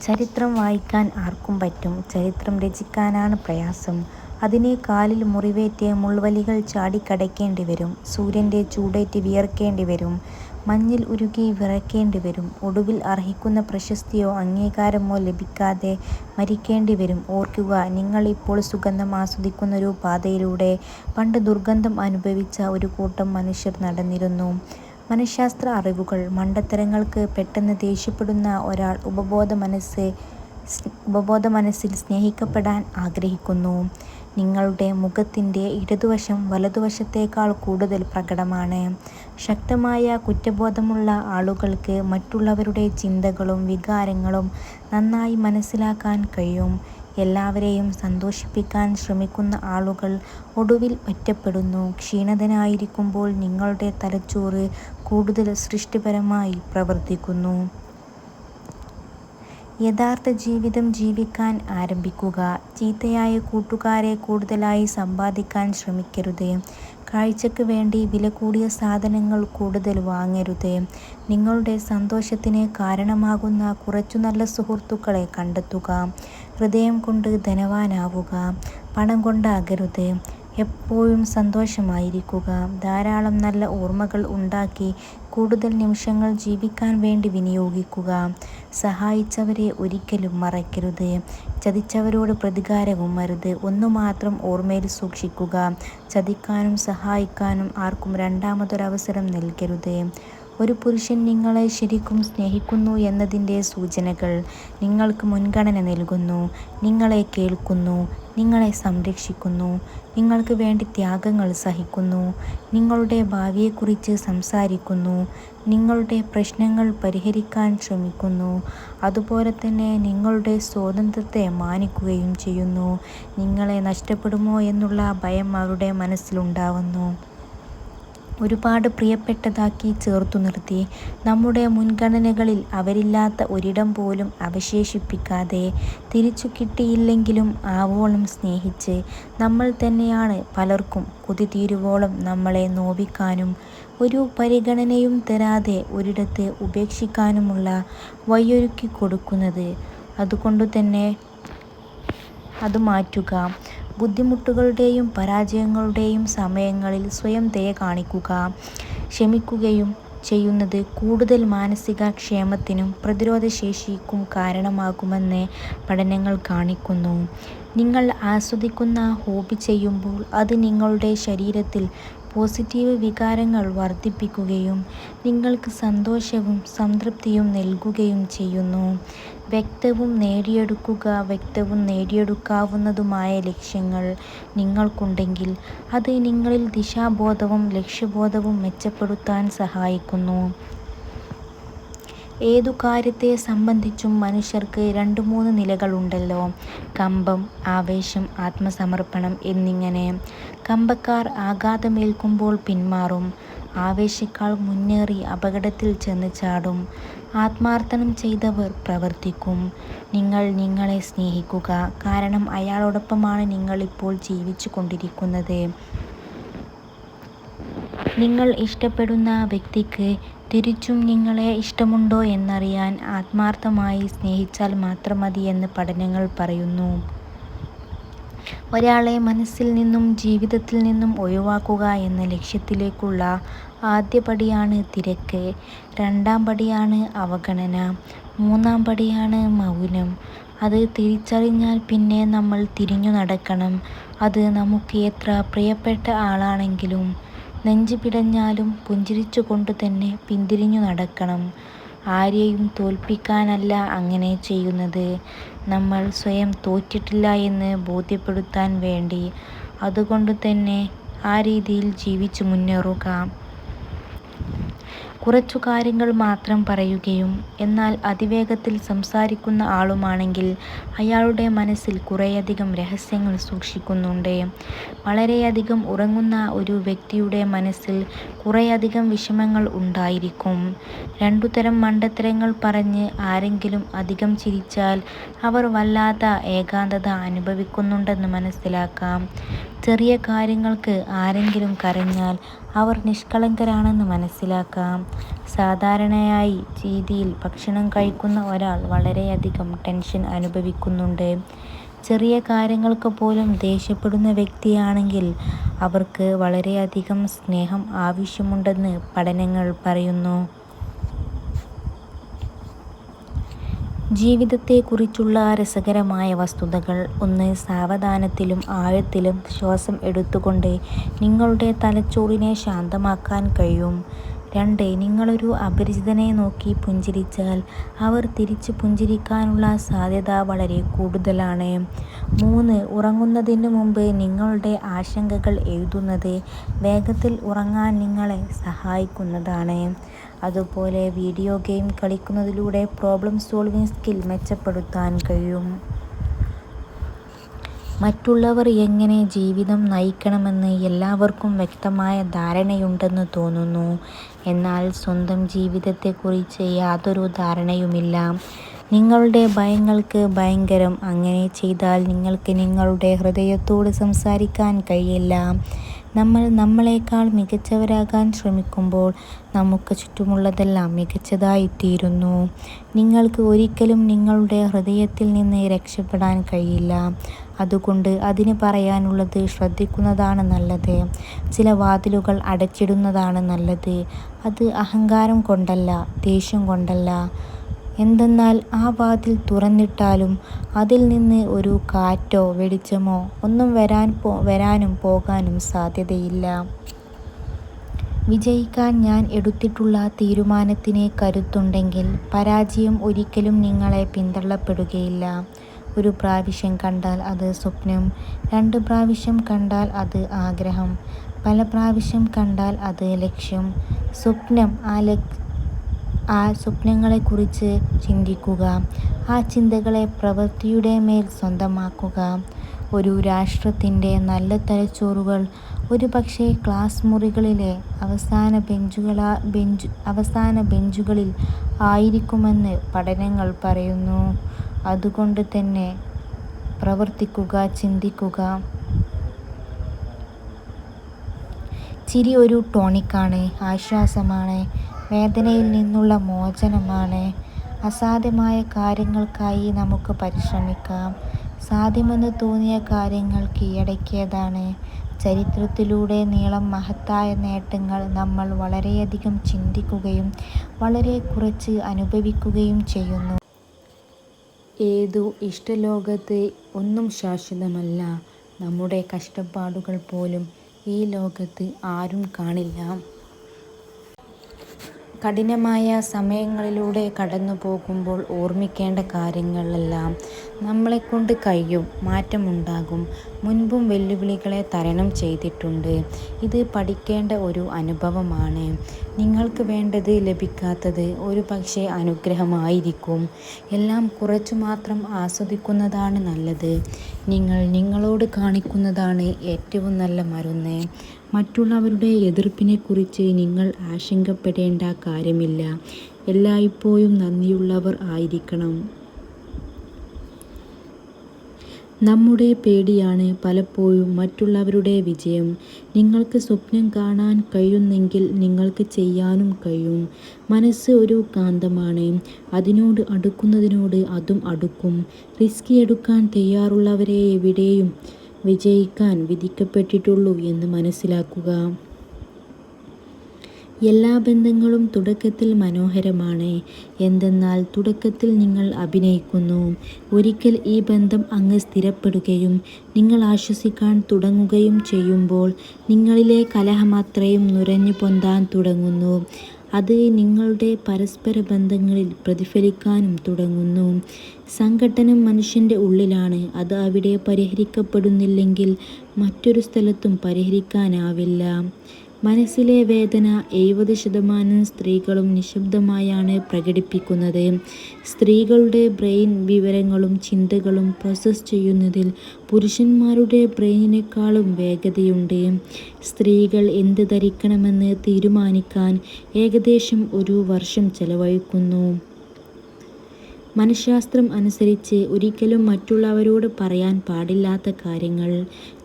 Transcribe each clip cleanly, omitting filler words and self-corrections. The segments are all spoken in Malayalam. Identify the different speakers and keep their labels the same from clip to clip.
Speaker 1: ചരിത്രം വായിക്കാൻ ആർക്കും പറ്റും, ചരിത്രം രചിക്കാനാണ് പ്രയാസം. അതിന് കാലിൽ മുറിവേറ്റ് മുൾവലികൾ ചാടിക്കടക്കേണ്ടി വരും, സൂര്യൻ്റെ ചൂടേറ്റ് വിയർക്കേണ്ടി വരും, മഞ്ഞിൽ ഉരുകി വിറയ്ക്കേണ്ടി വരും, ഒടുവിൽ അർഹിക്കുന്ന പ്രശസ്തിയോ അംഗീകാരമോ ലഭിക്കാതെ മരിക്കേണ്ടി വരും. ഓർക്കുക, നിങ്ങൾ ഇപ്പോൾ സുഗന്ധം ആസ്വദിക്കുന്നൊരു പാതയിലൂടെ പണ്ട് ദുർഗന്ധം അനുഭവിച്ച ഒരു കൂട്ടം മനുഷ്യർ നടന്നിരുന്നു. മനഃശാസ്ത്ര അറിവുകൾ. മണ്ടത്തരങ്ങൾക്ക് പെട്ടെന്ന് ദേഷ്യപ്പെടുന്ന ഒരാൾ ഉപബോധമനസ്സിൽ സ്നേഹിക്കപ്പെടാൻ ആഗ്രഹിക്കുന്നു. നിങ്ങളുടെ മുഖത്തിൻ്റെ ഇടതുവശം വലതുവശത്തേക്കാൾ കൂടുതൽ പ്രകടമാണ്. ശക്തമായ കുറ്റബോധമുള്ള ആളുകൾക്ക് മറ്റുള്ളവരുടെ ചിന്തകളും വികാരങ്ങളും നന്നായി മനസ്സിലാക്കാൻ കഴിയും. എല്ലാവരെയും സന്തോഷിപ്പിക്കാൻ ശ്രമിക്കുന്ന ആളുകൾ ഒടുവിൽ ഒറ്റപ്പെടുന്നു. ക്ഷീണിതനായിരിക്കുമ്പോൾ നിങ്ങളുടെ തലച്ചോറ് കൂടുതൽ സൃഷ്ടിപരമായി പ്രവർത്തിക്കുന്നു. യഥാർത്ഥ ജീവിതം ജീവിക്കാൻ ആരംഭിക്കുക. ചീത്തയായ കൂട്ടുകാരെ കൂടുതലായി സമ്പാദിക്കാൻ ശ്രമിക്കരുത്. കാഴ്ചയ്ക്ക് വേണ്ടി വില കൂടിയ സാധനങ്ങൾ കൂടുതൽ വാങ്ങരുത്. നിങ്ങളുടെ സന്തോഷത്തിന് കാരണമാകുന്ന കുറച്ചു നല്ല സുഹൃത്തുക്കളെ കണ്ടെത്തുക. ഹൃദയം കൊണ്ട് ധനവാനാവുക, പണം കൊണ്ടാകരുത്. എപ്പോഴും സന്തോഷമായിരിക്കുക. ധാരാളം നല്ല ഓർമ്മകൾ ഉണ്ടാക്കി കൂടുതൽ നിമിഷങ്ങൾ ജീവിക്കാൻ വേണ്ടി വിനിയോഗിക്കുക. സഹായിച്ചവരെ ഒരിക്കലും മറക്കരുത്. ചതിച്ചവരോട് പ്രതികാരവും അരുത്. ഒന്നു മാത്രം ഓർമ്മയിൽ സൂക്ഷിക്കുക: ചതിക്കാനും സഹായിക്കാനും ആർക്കും രണ്ടാമതൊരവസരം നൽകരുത്. ഒരു പുരുഷൻ നിങ്ങളെ ശരിക്കും സ്നേഹിക്കുന്നു എന്നതിൻ്റെ സൂചനകൾ: നിങ്ങൾക്ക് മുൻഗണന നൽകുന്നു, നിങ്ങളെ കേൾക്കുന്നു, നിങ്ങളെ സംരക്ഷിക്കുന്നു, നിങ്ങൾക്ക് വേണ്ടി ത്യാഗങ്ങൾ സഹിക്കുന്നു, നിങ്ങളുടെ ഭാവിയെക്കുറിച്ച് സംസാരിക്കുന്നു, നിങ്ങളുടെ പ്രശ്നങ്ങൾ പരിഹരിക്കാൻ ശ്രമിക്കുന്നു, അതുപോലെ തന്നെ നിങ്ങളുടെ സ്വാതന്ത്ര്യത്തെ മാനിക്കുകയും ചെയ്യുന്നു. നിങ്ങളെ നഷ്ടപ്പെടുമോ എന്നുള്ള ഭയം അവരുടെ മനസ്സിലുണ്ടാവുന്നു. ഒരുപാട് പ്രിയപ്പെട്ടതാക്കി ചേർത്തു നിർത്തി നമ്മുടെ മുൻഗണനകളിൽ അവരില്ലാത്ത ഒരിടം പോലും അവശേഷിപ്പിക്കാതെ തിരിച്ചു കിട്ടിയില്ലെങ്കിലും ആവോളം സ്നേഹിച്ച് നമ്മൾ തന്നെയാണ് പലർക്കും കൊതി തീരുവോളം നമ്മളെ നോവിക്കാനും ഒരു പരിഗണനയും തരാതെ ഒരിടത്ത് ഉപേക്ഷിക്കാനുമുള്ള വഴിയൊരുക്കി കൊടുക്കുന്നത്. അതുകൊണ്ടുതന്നെ അത് മാറ്റുക. ബുദ്ധിമുട്ടുകളുടെയും പരാജയങ്ങളുടെയും സമയങ്ങളിൽ സ്വയം ദയ കാണിക്കുക, ക്ഷമിക്കുകയും ചെയ്യുന്നത് കൂടുതൽ മാനസിക ക്ഷേമത്തിനും പ്രതിരോധശേഷിക്കും കാരണമാകുമെന്ന് പഠനങ്ങൾ കാണിക്കുന്നു. നിങ്ങൾ ആസ്വദിക്കുന്ന ഹോബി ചെയ്യുമ്പോൾ അത് നിങ്ങളുടെ ശരീരത്തിൽ പോസിറ്റീവ് വികാരങ്ങൾ വർദ്ധിപ്പിക്കുകയും നിങ്ങൾക്ക് സന്തോഷവും സംതൃപ്തിയും നൽകുകയും ചെയ്യുന്നു. വ്യക്തവും നേടിയെടുക്കാവുന്നതുമായ ലക്ഷ്യങ്ങൾ നിങ്ങൾക്കുണ്ടെങ്കിൽ അത് നിങ്ങളിൽ ദിശാബോധവും ലക്ഷ്യബോധവും മെച്ചപ്പെടുത്താൻ സഹായിക്കുന്നു. ഏതു കാര്യത്തെ സംബന്ധിച്ചും മനുഷ്യർക്ക് 2-3 നിലകളുണ്ടല്ലോ: കമ്പം, ആവേശം, ആത്മസമർപ്പണം എന്നിങ്ങനെ. കമ്പക്കാർ ആഘാതമേൽക്കുമ്പോൾ പിന്മാറും, ആവേശക്കാർ മുന്നേറി അപകടത്തിൽ ചെന്ന് ചാടും, ആത്മാർപ്പണം ചെയ്തവർ പ്രവർത്തിക്കും. നിങ്ങൾ നിങ്ങളെ സ്നേഹിക്കുക, കാരണം അയാളോടൊപ്പമാണ് നിങ്ങൾ ഇപ്പോൾ ജീവിച്ചു കൊണ്ടിരിക്കുന്നത്. നിങ്ങൾ ഇഷ്ടപ്പെടുന്ന വ്യക്തിക്ക് തിരിച്ചും നിങ്ങളെ ഇഷ്ടമുണ്ടോ എന്നറിയാൻ ആത്മാർത്ഥമായി സ്നേഹിച്ചാൽ മാത്രം മതി എന്ന് പഠനങ്ങൾ പറയുന്നു. ഒരാളെ മനസ്സിൽ നിന്നും ജീവിതത്തിൽ നിന്നും ഒഴിവാക്കുക എന്ന ലക്ഷ്യത്തിലേക്കുള്ള ആദ്യ പടിയാണ് തിരക്ക്. 2ാം പടിയാണ് അവഗണന. 3ാം പടിയാണ് മൗനം. അത് തിരിച്ചറിഞ്ഞാൽ പിന്നെ നമ്മൾ തിരിഞ്ഞു നടക്കണം. അത് നമുക്ക് എത്ര പ്രിയപ്പെട്ട ആളാണെങ്കിലും നെഞ്ച് പിടഞ്ഞാലും പുഞ്ചിരിച്ചുകൊണ്ട് തന്നെ പിന്തിരിഞ്ഞു നടക്കണം. ആരെയും തോൽപ്പിക്കാനല്ല അങ്ങനെ ചെയ്യുന്നത്, നമ്മൾ സ്വയം തോറ്റിട്ടില്ല എന്ന് ബോധ്യപ്പെടുത്താൻ വേണ്ടി. അതുകൊണ്ട് തന്നെ ആ രീതിയിൽ ജീവിച്ചു മുന്നേറുക. കുറച്ചു കാര്യങ്ങൾ മാത്രം പറയുകയും എന്നാൽ അതിവേഗത്തിൽ സംസാരിക്കുന്ന ആളുമാണെങ്കിൽ അയാളുടെ മനസ്സിൽ കുറേയധികം രഹസ്യങ്ങൾ സൂക്ഷിക്കുന്നുണ്ട്. വളരെയധികം ഉറങ്ങുന്ന ഒരു വ്യക്തിയുടെ മനസ്സിൽ കുറേയധികം വിഷമങ്ങൾ ഉണ്ടായിരിക്കും. 2 തരം മണ്ടത്തരങ്ങൾ പറഞ്ഞ് ആരെങ്കിലും അധികം ചിരിച്ചാൽ അവർ വല്ലാത്ത ഏകാന്തത അനുഭവിക്കുന്നുണ്ടെന്ന് മനസ്സിലാക്കാം. ചെറിയ കാര്യങ്ങൾക്ക് ആരെങ്കിലും കരഞ്ഞാൽ അവർ നിഷ്കളങ്കരാണെന്ന് മനസ്സിലാക്കാം. സാധാരണയായി രീതിയിൽ ഭക്ഷണം കഴിക്കുന്ന ഒരാൾ വളരെയധികം ടെൻഷൻ അനുഭവിക്കുന്നുണ്ട്. ചെറിയ കാര്യങ്ങൾക്ക് പോലും ദേഷ്യപ്പെടുന്ന വ്യക്തിയാണെങ്കിൽ അവർക്ക് വളരെയധികം സ്നേഹം ആവശ്യമുണ്ടെന്ന് പഠനങ്ങൾ പറയുന്നു. ജീവിതത്തെക്കുറിച്ചുള്ള രസകരമായ വസ്തുതകൾ: 1. സാവധാനത്തിലും ആഴത്തിലും ശ്വാസം എടുത്തുകൊണ്ട് നിങ്ങളുടെ തലച്ചോറിനെ ശാന്തമാക്കാൻ കഴിയും. 2. നിങ്ങളൊരു അപരിചിതനെ നോക്കി പുഞ്ചിരിച്ചാൽ അവർ തിരിച്ച് പുഞ്ചിരിക്കാനുള്ള സാധ്യത വളരെ കൂടുതലാണ്. 3. ഉറങ്ങുന്നതിന് മുമ്പ് നിങ്ങളുടെ ആശങ്കകൾ എഴുതുന്നത് വേഗത്തിൽ ഉറങ്ങാൻ നിങ്ങളെ സഹായിക്കുന്നതാണ്. അതുപോലെ വീഡിയോ ഗെയിം കളിക്കുന്നതിലൂടെ പ്രോബ്ലം സോൾവിംഗ് സ്കിൽ മെച്ചപ്പെടുത്താൻ കഴിയും. മറ്റുള്ളവർ എങ്ങനെ ജീവിതം നയിക്കണമെന്ന് എല്ലാവർക്കും വ്യക്തമായ ധാരണയുണ്ടെന്ന് തോന്നുന്നു. എന്നാൽ സ്വന്തം ജീവിതത്തെക്കുറിച്ച് യാതൊരു ധാരണയുമില്ല. നിങ്ങളുടെ ഭയങ്ങൾക്ക് ഭയങ്കരം. അങ്ങനെ ചെയ്താൽ നിങ്ങൾക്ക് നിങ്ങളുടെ ഹൃദയത്തോട് സംസാരിക്കാൻ കഴിയില്ല. നമ്മൾ നമ്മളെക്കാൾ മികച്ചവരാകാൻ ശ്രമിക്കുമ്പോൾ നമുക്ക് ചുറ്റുമുള്ളതെല്ലാം മികച്ചതായിത്തീരുന്നു. നിങ്ങൾക്ക് ഒരിക്കലും നിങ്ങളുടെ ഹൃദയത്തിൽ നിന്ന് രക്ഷപ്പെടാൻ കഴിയില്ല. അതുകൊണ്ട് അതിന് പറയാനുള്ളത് ശ്രദ്ധിക്കുന്നതാണ് നല്ലത്. ചില വാതിലുകൾ അടച്ചിടുന്നതാണ് നല്ലത്. അത് അഹങ്കാരം കൊണ്ടല്ല, ദേഷ്യം കൊണ്ടല്ല. എന്തെന്നാൽ ആ വാതിൽ തുറന്നിട്ടാലും അതിൽ നിന്ന് ഒരു കാറ്റോ വെളിച്ചമോ ഒന്നും വരാനും പോകാനും സാധ്യതയില്ല. വിജയിക്കാൻ ഞാൻ എടുത്തിട്ടുള്ള തീരുമാനത്തിന് കരുത്തുണ്ടെങ്കിൽ പരാജയം ഒരിക്കലും നിങ്ങളെ പിന്തള്ളപ്പെടുകയില്ല. 1 പ്രാവശ്യം കണ്ടാൽ അത് സ്വപ്നം, 2 പ്രാവശ്യം കണ്ടാൽ അത് ആഗ്രഹം, പല പ്രാവശ്യം കണ്ടാൽ അത് ലക്ഷ്യം. ആ സ്വപ്നങ്ങളെക്കുറിച്ച് ചിന്തിക്കുക. ആ ചിന്തകളെ പ്രവൃത്തിയുടെ മേൽ സ്വന്തമാക്കുക. ഒരു രാഷ്ട്രത്തിൻ്റെ നല്ല തലച്ചോറുകൾ ഒരുപക്ഷേ ക്ലാസ് മുറികളിലെ അവസാന ബെഞ്ചുകളിൽ ആയിരിക്കുമെന്ന് പഠനങ്ങൾ പറയുന്നു. അതുകൊണ്ട് തന്നെ പ്രവർത്തിക്കുക, ചിന്തിക്കുക. ചിരി ഒരു ടോണിക്കാണ്, ആശ്വാസമാണ്, വേദനയിൽ നിന്നുള്ള മോചനമാണ്. അസാധ്യമായ കാര്യങ്ങൾക്കായി നമുക്ക് പരിശ്രമിക്കാം. സാധ്യമെന്ന് തോന്നിയ കാര്യങ്ങൾ കീഴടക്കിയതാണ്. ചരിത്രത്തിലൂടെ നീളം മഹത്തായ നേട്ടങ്ങൾ നമ്മൾ വളരെയധികം ചിന്തിക്കുകയും വളരെ കുറച്ച് അനുഭവിക്കുകയും ചെയ്യുന്നു. ഏതു ഇഷ്ടലോകത്ത് ഒന്നും ശാശ്വതമല്ല. നമ്മുടെ കഷ്ടപ്പാടുകൾ പോലും ഈ ലോകത്ത് ആരും കാണില്ല. കഠിനമായ സമയങ്ങളിലൂടെ കടന്നു പോകുമ്പോൾ ഓർമ്മിക്കേണ്ട കാര്യങ്ങളെല്ലാം നമ്മളെക്കൊണ്ട് കഴിയും, മാറ്റമുണ്ടാകും. മുൻപും വെല്ലുവിളികളെ തരണം ചെയ്തിട്ടുണ്ട്. ഇത് പഠിക്കേണ്ട ഒരു അനുഭവമാണ്. നിങ്ങൾക്ക് വേണ്ടത് ലഭിക്കാത്തത് ഒരുപക്ഷേ അനുഗ്രഹമായിരിക്കും. എല്ലാം കുറച്ചു മാത്രം ആസ്വദിക്കുന്നതാണ് നല്ലത്. നിങ്ങൾ നിങ്ങളോട് കാണിക്കുന്നതാണ് ഏറ്റവും നല്ല മരുന്ന്. മറ്റുള്ളവരുടെ എതിർപ്പിനെക്കുറിച്ച് നിങ്ങൾ ആശങ്കപ്പെടേണ്ട കാര്യമില്ല. എല്ലായ്പ്പോഴും നന്ദിയുള്ളവർ ആയിരിക്കണം. നമ്മുടെ പേടിയാണ് പലപ്പോഴും മറ്റുള്ളവരുടെ വിജയം. നിങ്ങൾക്ക് സ്വപ്നം കാണാൻ കഴിയുന്നെങ്കിൽ നിങ്ങൾക്ക് ചെയ്യാനും കഴിയും. മനസ്സ് ഒരു കാന്തമാണ്. അതിനോട് അടുക്കുന്നതിനോട് അതും അടുക്കും. റിസ്ക് എടുക്കാൻ തയ്യാറുള്ളവരെ എവിടെയും വിജയിക്കാൻ വിധിക്കപ്പെട്ടിട്ടുള്ളൂ എന്ന് മനസ്സിലാക്കുക. എല്ലാ ബന്ധങ്ങളും തുടക്കത്തിൽ മനോഹരമാണ്. എന്തെന്നാൽ തുടക്കത്തിൽ നിങ്ങൾ അഭിനയിക്കുന്നു. ഒരിക്കൽ ഈ ബന്ധം അങ്ങ് സ്ഥിരപ്പെടുകയും നിങ്ങൾ ആശ്വസിക്കാൻ തുടങ്ങുകയും ചെയ്യുമ്പോൾ നിങ്ങളിലെ കലഹമത്രയും നുരഞ്ഞു പൊന്താൻ തുടങ്ങുന്നു. അത് നിങ്ങളുടെ പരസ്പര ബന്ധങ്ങളിൽ പ്രതിഫലിക്കാനും തുടങ്ങുന്നു. സംഘട്ടനം മനുഷ്യൻ്റെ ഉള്ളിലാണ്. അത് അവിടെ പരിഹരിക്കപ്പെടുന്നില്ലെങ്കിൽ മറ്റൊരു സ്ഥലത്തും പരിഹരിക്കാനാവില്ല. മനസ്സിലെ വേദന 70% സ്ത്രീകളും നിശബ്ദമായാണ് പ്രകടിപ്പിക്കുന്നത്. സ്ത്രീകളുടെ ബ്രെയിൻ വിവരങ്ങളും ചിന്തകളും പ്രോസസ്സ് ചെയ്യുന്നതിൽ പുരുഷന്മാരുടെ ബ്രെയിനിനേക്കാളും വേഗതയുണ്ട്. സ്ത്രീകൾ എന്ത് ധരിക്കണമെന്ന് തീരുമാനിക്കാൻ ഏകദേശം 1 വർഷം ചെലവഴിക്കുന്നു. മനഃശാസ്ത്രം അനുസരിച്ച് ഒരിക്കലും മറ്റുള്ളവരോട് പറയാൻ പാടില്ലാത്ത കാര്യങ്ങൾ,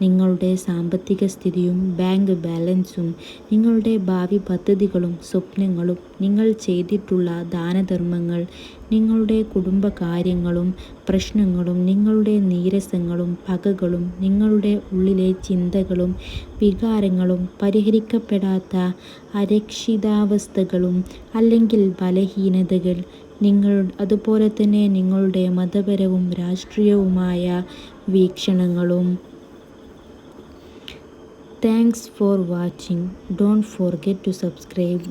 Speaker 1: നിങ്ങളുടെ സാമ്പത്തിക സ്ഥിതിയും ബാങ്ക് ബാലൻസും, നിങ്ങളുടെ ഭാവി പദ്ധതികളും സ്വപ്നങ്ങളും, നിങ്ങൾ ചെയ്തിട്ടുള്ള ദാനധർമ്മങ്ങൾ, നിങ്ങളുടെ കുടുംബകാര്യങ്ങളും പ്രശ്നങ്ങളും, നിങ്ങളുടെ നീരസങ്ങളും പകകളും, നിങ്ങളുടെ ഉള്ളിലെ ചിന്തകളും വികാരങ്ങളും, പരിഹരിക്കപ്പെടാത്ത അരക്ഷിതാവസ്ഥകളും അല്ലെങ്കിൽ ബലഹീനതകൾ, അതുപോലെ തന്നെ നിങ്ങളുടെ മതപരവും രാഷ്ട്രീയവുമായ വീക്ഷണങ്ങളും. Thanks for watching. Don't forget to subscribe.